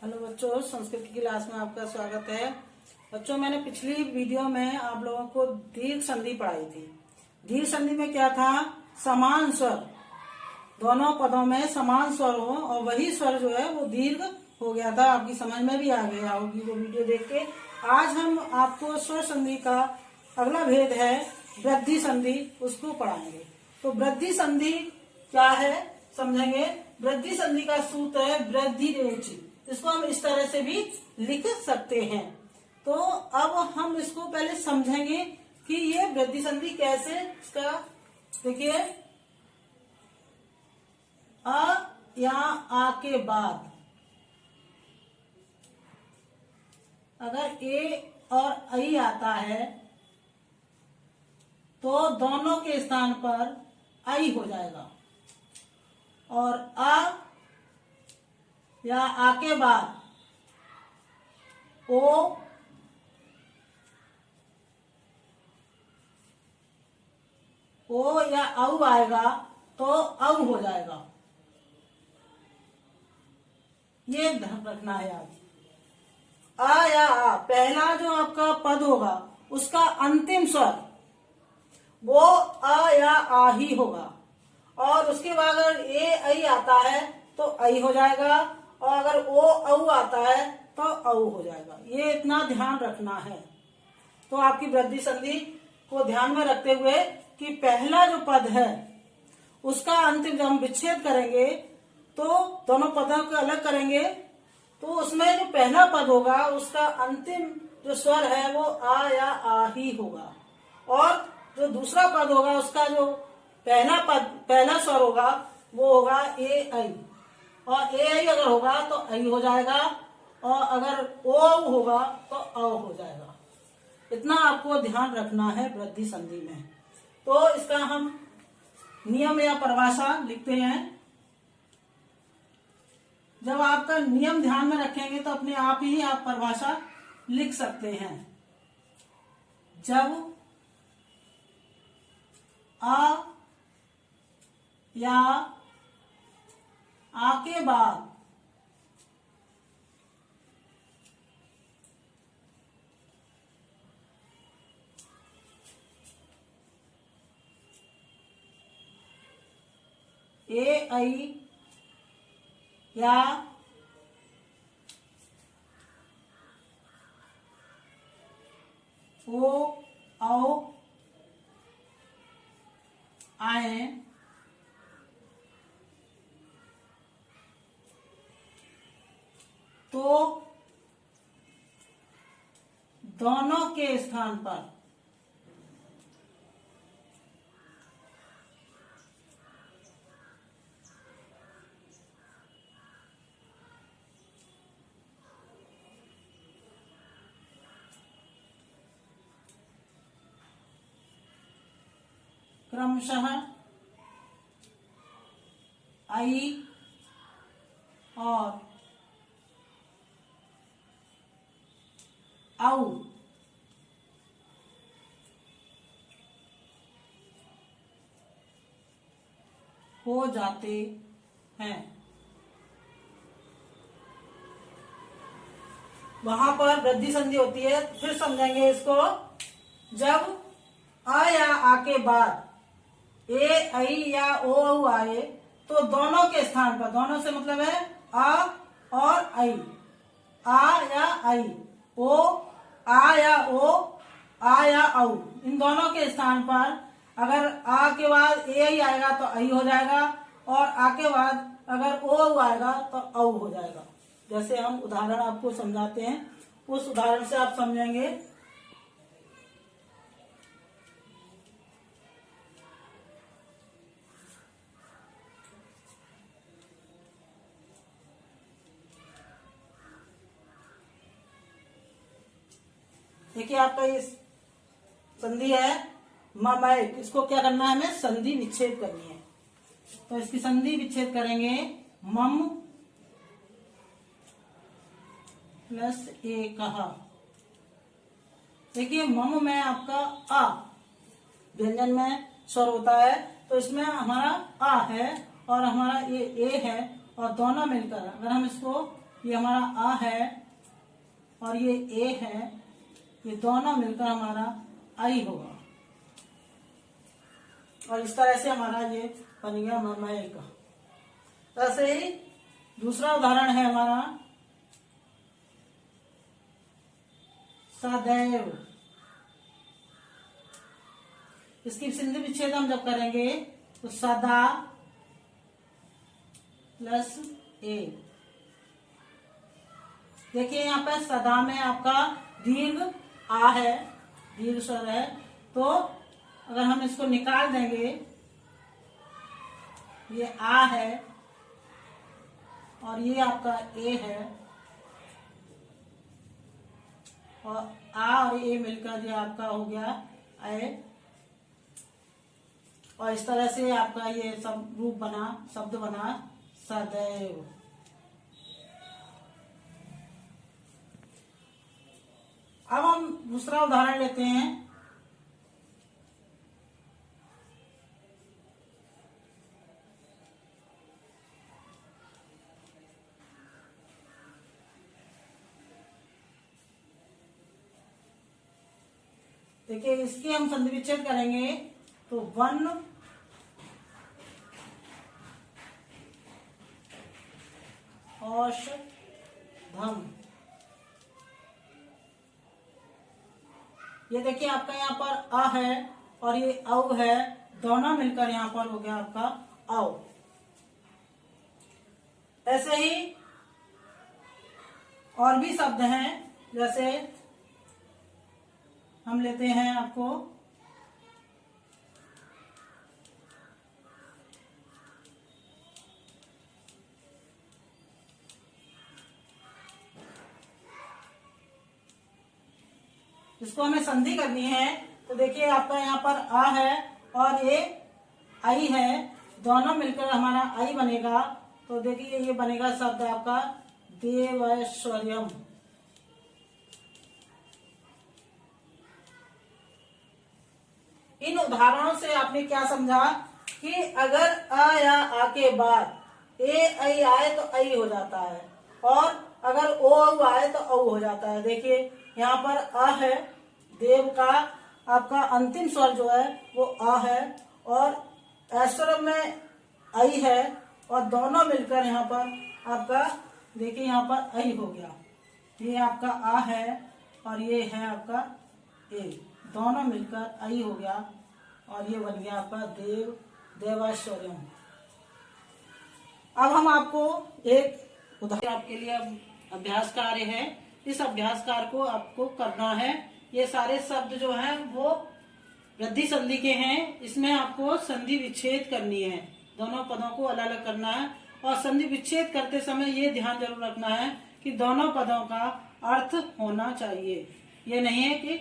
Hello बच्चों, संस्कृत की class में आपका स्वागत है। बच्चों, मैंने पिछली वीडियो में आप लोगों को दीर्घ संधि पढ़ाई थी। दीर्घ संधि में क्या था? समान स्वर, दोनों पदों में समान स्वर हो और वही स्वर जो है वो दीर्घ हो गया था। आपकी समझ में भी आ गया होगी वो वीडियो देख के। आज हम आपको स्वर संधि का अगला भेद है वृद्धि संधि, उसको पढ़ाएंगे। तो वृद्धि संधि क्या है समझेंगे। वृद्धि संधि का सूत्र है वृद्धि रेच। इसको हम इस तरह से भी लिख सकते हैं। तो अब हम इसको पहले समझेंगे कि ये वृद्धि संधि कैसे, इसका देखिए, अ या आ के बाद अगर ए और ऐ आता है तो दोनों के स्थान पर ऐ हो जाएगा, और आ या आ के बाद ओ या औ आएगा तो औ हो जाएगा। ये ध्यान रखना है। आज आ या आ, पहला जो आपका पद होगा उसका अंतिम स्वर वो अ या आ ही होगा, और उसके बाद अगर ए ऐ आता है तो ऐ हो जाएगा, और अगर ओ औ आता है तो औ हो जाएगा। ये इतना ध्यान रखना है। तो आपकी वृद्धि संधि को ध्यान में रखते हुए कि पहला जो पद है उसका अंतिम, जब हम विच्छेद करेंगे तो दोनों पदों को अलग करेंगे, तो उसमें जो पहला पद होगा उसका अंतिम जो स्वर है वो आ या आ ही होगा, और जो दूसरा पद होगा उसका जो पहला स्वर होगा वो होगा ए ऐ, और ए ऐ अगर होगा तो ऐ हो जाएगा, और अगर ओ होगा तो औ हो जाएगा। इतना आपको ध्यान रखना है वृद्धि संधि में। तो इसका हम नियम या परिभाषा लिखते हैं। जब आपका नियम ध्यान में रखेंगे तो अपने आप ही आप परिभाषा लिख सकते हैं। जब आ या आ के बाद ए ऐ या ओ औ आए तो दोनों के स्थान पर क्रमशः ऐ और औ हो जाते हैं। वहां पर वृद्धि संधि होती है। फिर समझेंगे इसको। जब अ या आ के बाद ए ऐ या ओ औ आए तो दोनों के स्थान पर, दोनों से मतलब है आ और ऐ, आ या ऐ, ओ आ या ओ, आ या औ, इन दोनों के स्थान पर अगर आ के बाद ए ऐ आएगा तो ऐ हो जाएगा, और आ के बाद अगर ओ औ आएगा तो औ हो जाएगा। जैसे हम उदाहरण आपको समझाते हैं, उस उदाहरण से आप समझेंगे। देखिए, आपका ये संधि है ममय, इसको क्या करना है, हमें संधि विच्छेद करनी है। तो इसकी संधि विच्छेद करेंगे मम प्लस ए कहा। देखिए, मम में आपका आ व्यंजन में स्वर होता है, तो इसमें हमारा आ है और हमारा ये ए है, और दोनों मिलकर अगर हम इसको ये हमारा आ है और ये ए है, ये दोनों मिलकर हमारा आई होगा। और इस तरह से हमारा ये बन गया ममय का। ऐसे ही दूसरा उदाहरण है हमारा सदैव। इसकी संधि विच्छेद हम जब करेंगे तो सदा प्लस ए। देखिए यहाँ पे सदा में आपका दीर्घ आ है, दीर्घ स्वर है, तो अगर हम इसको निकाल देंगे, ये आ है और ये आपका ए है, और आ और ए मिलकर ये आपका हो गया ए। और इस तरह से आपका ये सब रूप बना, शब्द बना सदैव। अब हम दूसरा उदाहरण लेते हैं। देखिए इसकी हम संधि विच्छेद करेंगे तो वन औषधम। ये देखिए आपका यहाँ पर अ है और ये औ है, दोनों मिलकर यहाँ पर हो गया आपका औ। ऐसे ही और भी शब्द हैं, जैसे हम लेते हैं आपको इसको हमें संधि करनी है। तो देखिए आपका यहाँ पर आ है और ये आई है, दोनों मिलकर हमारा आई बनेगा। तो देखिए ये बनेगा शब्द आपका देवैश्वर्यम। इन उदाहरणों से आपने क्या समझा कि अगर अ या आ के बाद ए आई आए तो आई हो जाता है, और अगर ओ औ आए तो औ हो जाता है। देखिए यहाँ पर अ है, देव का आपका अंतिम स्वर जो है वो अ है, और ऐश्वर्य में आई है, और दोनों मिलकर यहाँ पर आपका देखिए यहाँ पर आई हो गया। ये आपका आ है और ये है आपका ए, दोनों मिलकर आई हो गया, और ये बन गया आपका देवैश्वर्यम। अब हम आपको एक उदाहरण आपके लिए अभ्यास कार्य है। इस अभ्यास कार्य को आपको करना है। ये सारे शब्द जो हैं वो वृद्धि संधि के हैं। इसमें आपको संधि विच्छेद करनी है, दोनों पदों को अलग अलग करना है। और संधि विच्छेद करते समय ये ध्यान जरूर रखना है कि दोनों पदों का अर्थ होना चाहिए। ये नहीं है कि